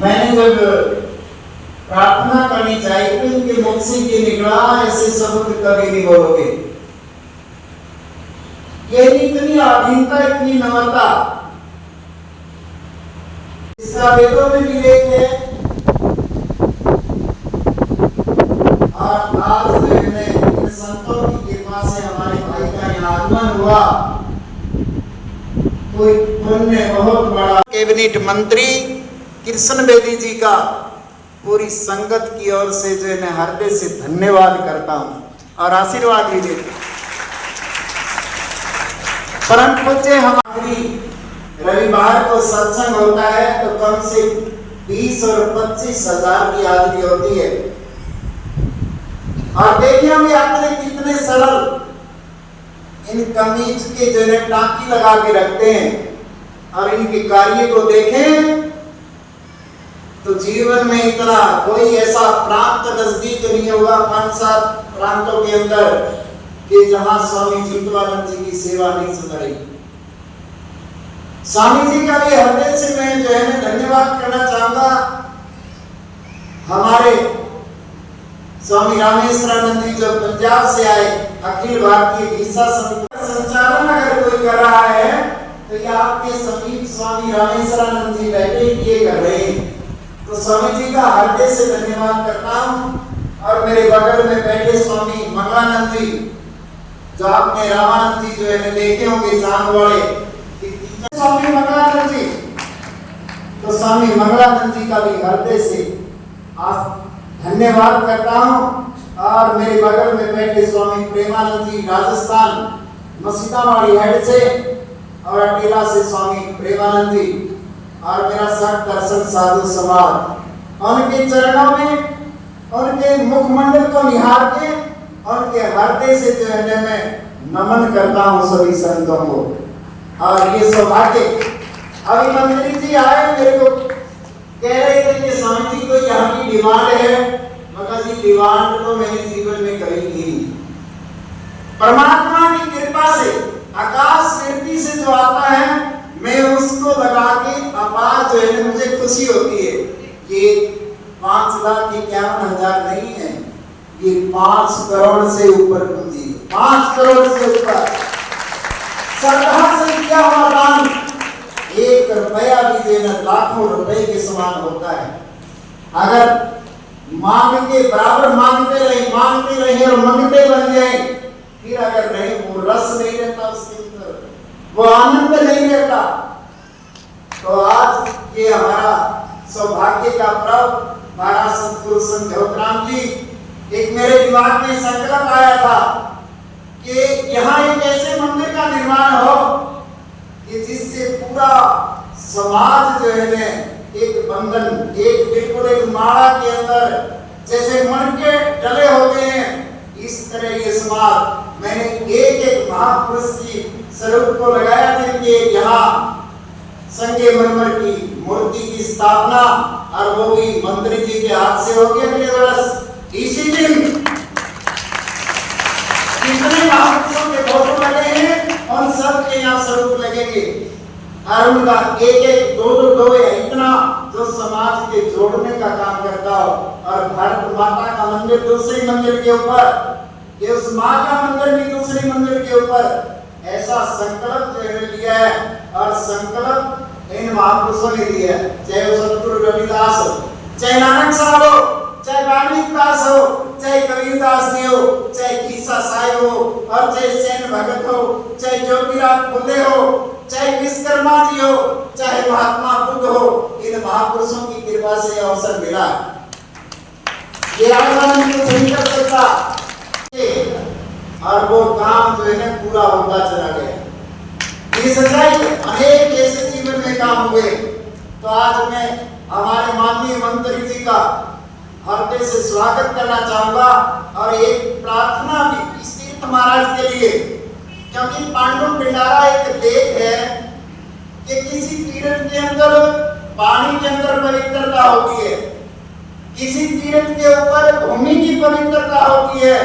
मैंने जब प्रार्थना करनी चाहिए तो इनके मुख से ये निकला, ऐसे शब्द कभी नहीं बोलोगे। ये इतनी अधीनता, इतनी नम्रता, इसका वेदों में विवेक है। और आज इन संतों की कृपा से हमारे भाई का यहाँ आगमन हुआ, कोई पुण्य बहुत बड़ा। कैबिनेट मंत्री कृष्ण बेदी जी का पूरी संगत की ओर से जो मैं हृदय से धन्यवाद करता हूं और आशीर्वाद लीजिए। परम पूज्य हमारी रविवार को सत्संग होता है तो कम से 20 और 25 हजार की हाजिरी होती है। और देखिए हम यात्री कितने सरल इन कमीज के जो है टांकी लगा के रखते हैं, और इनके कार्य को देखें तो जीवन में इतना कोई ऐसा प्रांत नजदीक नहीं होगा 5-7 प्रांतों के अंदर कि जहां स्वामी जीतवानंद जी की सेवा नहीं सुन रही। स्वामी जी का भी हृदय से मैं जो है धन्यवाद करना चाहूंगा। हमारे स्वामी रामेश्वरानंद जी जो पंजाब से आए, अखिल भारतीय गीसा समिति का संचालन अगर कोई कर रहा है तो ये आपके समीप स्वामी रामेश्वरानंद जी बैठे ये कर रहे हैं। तो स्वामी जी का हृदय से धन्यवाद करता हूं। और मेरे बगल में बैठे स्वामी मंगलानंद जी, जो आपने रामानंद जी जो है देखे होंगे जान वाले, स्वामी मंगलानंद जी, तो स्वामी मंगलानंद जी का भी हृदय से धन्यवाद करता हूं। और मेरे बगल में बैठे स्वामी प्रेमानंद जी राजस्थान मसीतावाड़ी हेड से, और अकेला से स्वामी प्रेमानंद जी, और मेरा सठ दर्शन साधु समाज, उनके चरणों में उनके मुखमंडल को निहार के उनके हृदय से जो है मैं नमन करता हूं सभी संतों को। और ये सौभाग्य, अभी मंत्री जी आए मेरे को कह रहे थे कि स्वामी जी को यहाँ की डिमांड है। मगर जी डिमांड तो मैंने जीवन में कभी की नहीं। परमात्मा की कृपा से आकाश कीर्ति से जो आता है मैं उसको लगा के अपार जो है मुझे खुशी होती है। ये 5,51,000 नहीं है, ये 5 करोड़ से ऊपर पूंजी, 5 करोड़ से ऊपर श्रद्धा से किया हुआ दान 1 रुपया भी देना लाखों रुपए के समान होता है। अगर मांग के बराबर मांगते रहे और मंगते बन जाए, फिर अगर नहीं वो रस नहीं रहता उसके अंदर, वो आनंद नहीं रहता। तो आज ये हमारा सौभाग्य का पर्व, महाराज सतगुरु संत गौतराम जी, एक मेरे दिमाग में संकल्प आया था कि यहाँ एक ऐसे मंदिर का निर्माण हो कि जिससे पूरा समाज जो है एक बंधन, एक बिल्कुल एक माला के अंदर जैसे मणके डले होते हैं, इस तरह ये समाज, मैंने एक महापुरुष की स्वरूप को लगाया था कि यहाँ संगे मरमर की मूर्ति की स्थापना, और वो भी मंत्री जी के हाथ से होगी अगले वर्ष इसी दिन। कितने महापुरुषों के फोटो लगे हैं और सब के यहाँ स्वरूप लगेंगे, और उनका एक दो या इतना जो समाज के जोड़ने का काम करता हो। और भारत माता का मंदिर दूसरे मंदिर के ऊपर, ये उस माँ का मंदिर भी दूसरे मंदिर के ऊपर, ऐसा संकल्प जो है लिया है। और संकल्प इन महापुरुषों ने दिया है, चाहे वो सतगुरु रविदास हो, चाहे नानक साहब हो, चाहे वाल्मीकि दास हो, चाहे कबीरदास जी हो, चाहे गीसा साहिब हो, और चाहे सेन भगत हो, चाहे ज्योतिराव फुले हो, चाहे विश्वकर्मा जी हो, चाहे महात्मा बुद्ध हो, इन महापुरुषों की कृपा से अवसर मिला। ये आंदोलन को नहीं कर सकता, और वो काम जो है पूरा होता चला गया। ये सच्चाई, अनेक ऐसे जीवन में काम हुए। तो आज मैं हमारे माननीय मंत्री जी का हृदय से स्वागत करना चाहूंगा, और एक प्रार्थना भी तीर्थ महाराज के लिए, क्योंकि पांडु पिंडारा एक लेख है कि किसी तीर्थ के अंदर पानी के अंदर पवित्रता होती है, किसी तीर्थ के ऊपर भूमि की पवित्रता होती है,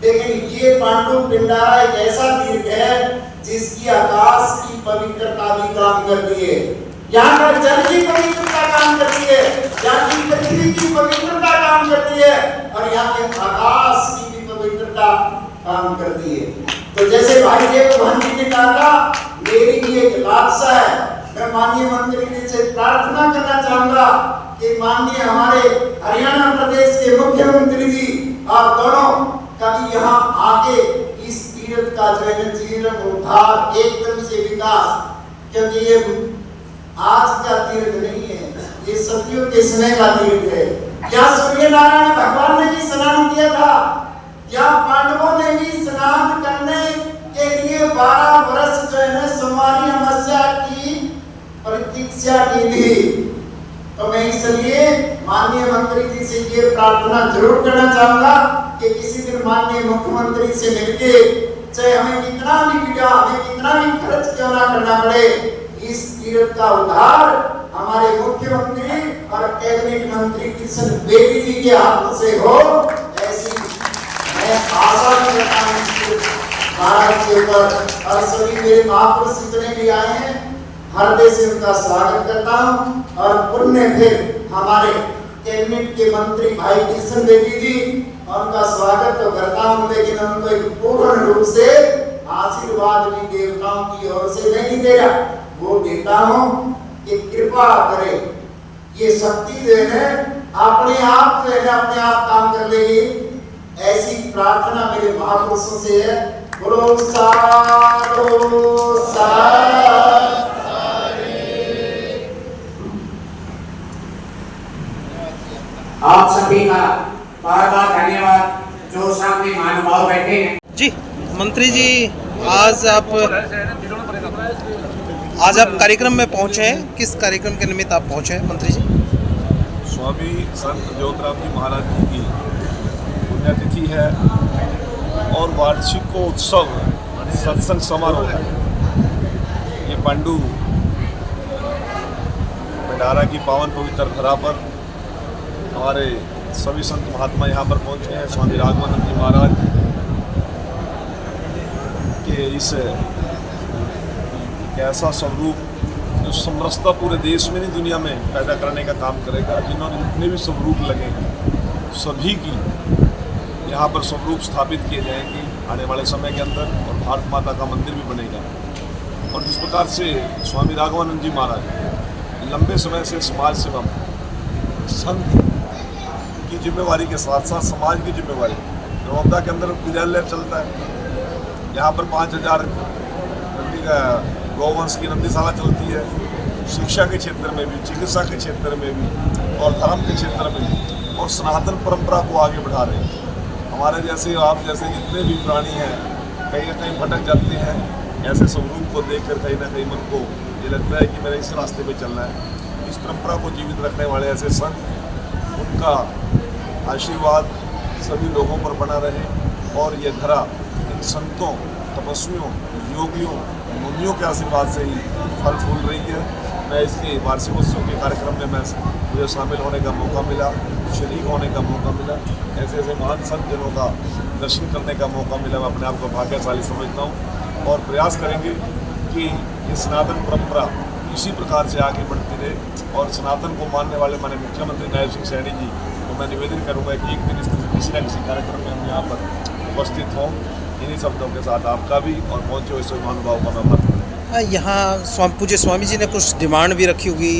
लेकिन ये पांडु पिंडारा एक ऐसा तीर्थ है जिसकी आकाश की पवित्रता भी काम करती है। यहाँ का जल की पवित्रता काम करती है, यहाँ की पृथ्वी की पवित्रता काम करती है और यहाँ के आकाश की भी पवित्रता काम करती है। तो जैसे भाई देवभान जी ने कहा था, मेरी भी एक लालसा है, मैं माननीय मंत्री जी से प्रार्थना करना चाहूंगा कि माननीय हमारे हरियाणा प्रदेश के मुख्यमंत्री जी और दोनों कभी यहाँ आके इस तीर्थ का जो है जीवन उद्धार एकदम से विकास, क्योंकि ये आज का तीर्थ नहीं है, ये सदियों के समय का तीर्थ है। क्या सूर्य नारायण भगवान ने भी स्नान किया था? क्या पांडवों ने भी स्नान करने के लिए 12 वर्ष जो है सोमवारी अमावस्या की प्रतीक्षा की थी? तो मैं इसलिए माननीय मंत्री जी से ये प्रार्थना जरूर करना चाहूंगा कि किसी दिन माननीय मुख्यमंत्री से मिलके, चाहे हमें कितना भी बिया, हमें कितना भी खर्च क्यों ना करना पड़े, इस तीर्थ का उद्धार हमारे मुख्यमंत्री और कैबिनेट मंत्री किशन बेदी जी के हाथों से हो, ऐसी मैं आशा करता हूँ भारत के ऊपर। और सभी मेरे महापुरुष जितने भी आए हैं, हृदय से उनका स्वागत करता हूँ और पुण्य फिर हमारे कैबिनेट के मंत्री भाई किशन बेदी जी, उनका स्वागत तो करता हूँ, लेकिन उनको एक पूर्ण रूप से आशीर्वाद भी देवताओं की ओर से नहीं दे रहा, वो देता हूँ कि कृपा करे, ये शक्ति जो है अपने आप जो है अपने आप काम कर लेगी, ऐसी प्रार्थना मेरे महापुरुषों से है। बोलो साधु साधु। आप सभी का बार बार धन्यवाद जो सामने महानुभाव बैठे हैं। जी मंत्री जी, आज आप कार्यक्रम में पहुंचे हैं, किस कार्यक्रम के निमित्त आप पहुंचे हैं मंत्री जी? स्वामी संत ज्योतिराम जी महाराज जी की पुण्यतिथि है और वार्षिक उत्सव सत्संग समारोह है। ये पांडु भंडारा की पावन पवित्र धरा पर हमारे सभी संत महात्मा यहाँ पर पहुँचे हैं। स्वामी राघवानंद जी महाराज के इस एक ऐसा स्वरूप जो समरसता पूरे देश में नहीं दुनिया में पैदा करने का काम करेगा। जिन्होंने जितने भी स्वरूप लगे हैं सभी की यहाँ पर स्वरूप स्थापित किए जाएंगे आने वाले समय के अंदर, और भारत माता का मंदिर भी बनेगा। और जिस प्रकार से स्वामी राघवानंद जी महाराज लंबे समय से समाज सेवा संत की जिम्मेवारी के साथ साथ समाज की जिम्मेवारी, नर्मदा के अंदर विद्यालय चलता है, यहाँ पर 5000 नंदी का गौवंश की नंदीशाला चलती है, शिक्षा के क्षेत्र में भी, चिकित्सा के क्षेत्र में भी और धर्म के क्षेत्र में भी, और सनातन परंपरा को आगे बढ़ा रहे हैं। हमारे जैसे आप जैसे जितने भी प्राणी हैं कहीं ना कहीं भटक जाते हैं, ऐसे स्वरूप को देखकर कहीं ना कहीं मन को ये लगता है कि मेरे इस रास्ते पे चलना है। इस परंपरा को जीवित रखने वाले ऐसे संत, उनका आशीर्वाद सभी लोगों पर बना रहे और ये धरा इन संतों, तपस्वियों, योगियों, मुनियों के आशीर्वाद से ही फल फूल रही है। मैं इसके वार्षिकोत्सव के कार्यक्रम में मुझे शामिल होने का मौका मिला, शरीक होने का मौका मिला, ऐसे ऐसे महान संत जनों का दर्शन करने का मौका मिला। मैं अपने आप को भाग्यशाली समझता हूँ और प्रयास करेंगे कि ये सनातन परंपरा इसी प्रकार से आगे बढ़ती रहे। और सनातन को मानने वाले माननीय मुख्यमंत्री नायब सिंह सैनी जी को मैं निवेदन करूँगा कि एक दिन किसी न किसी कार्यक्रम में हम यहाँ पर उपस्थित हों। इन्हीं शब्दों के साथ आपका भी और पहुँचे हुए सभी महानुभाव का मैं आभार। यहाँ पूज्य स्वामी जी ने कुछ डिमांड भी रखी होगी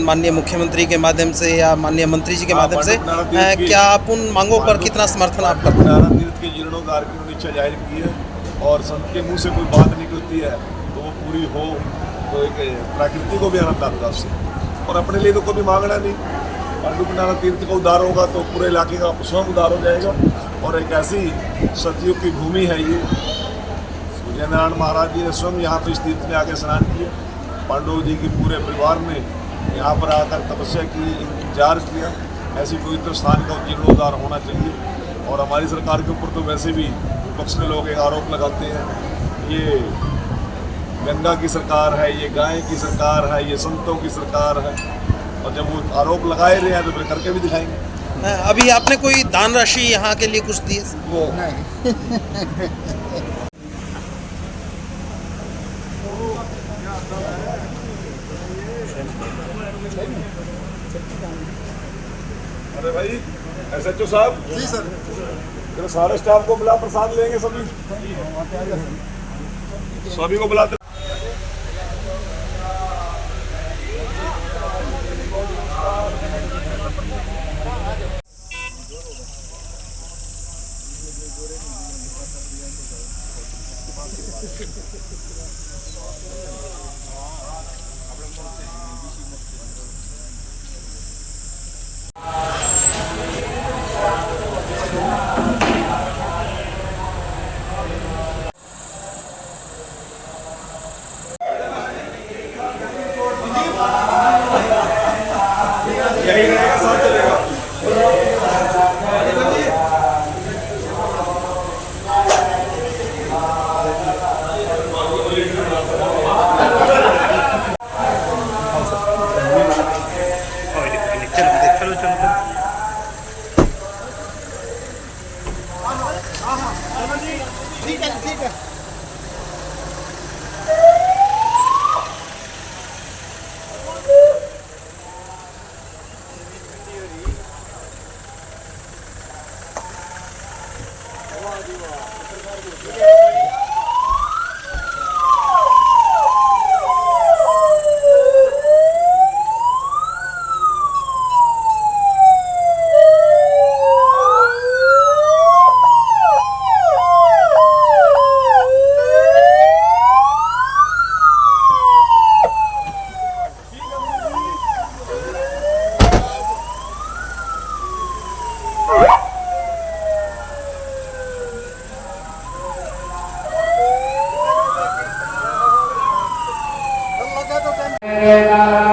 माननीय मुख्यमंत्री के माध्यम से या माननीय मंत्री जी के माध्यम से, क्या आप उन मांगों पर कितना समर्थन आप करते हैं? भंडारा तीर्थ के जीर्णोद्धार की उन्होंने इच्छा जाहिर की है और संत के मुँह से कोई बात निकलती है तो वो पूरी हो तो एक प्रकृति को भी आनंद आता है उससे, और अपने लिए तो कोई मांगना नहीं। पांडु भंडारा तीर्थ का उद्धार होगा तो पूरे इलाके का स्वयं उद्धार हो जाएगा। और एक ऐसी सतयुग की भूमि है ये, सूर्य नारायण महाराज जी ने स्वयं यहाँ पर इस तीर्थ में आके स्नान किया, पांडव जी की पूरे परिवार ने यहाँ पर आकर तपस्या की, इंतजार किया। ऐसी पवित्र स्थान का जीर्णोद्धार होना चाहिए। और हमारी सरकार के ऊपर तो वैसे भी विपक्ष के लोग एक आरोप लगाते हैं, ये गंगा की सरकार है, ये गाय की सरकार है, ये संतों की सरकार है। और जब वो आरोप लगाए रहे हैं तो फिर करके भी दिखाएंगे। अभी आपने कोई दान राशि यहाँ के लिए कुछ दी? वो अरे भाई SHO साहब जी सर, चलो सारे स्टाफ को बुला, प्रसाद लेंगे सभी को बुलाते। यही रहेगा, साथ चलेगा। चलो चलो चलो। ठीक है ठीक है। Hare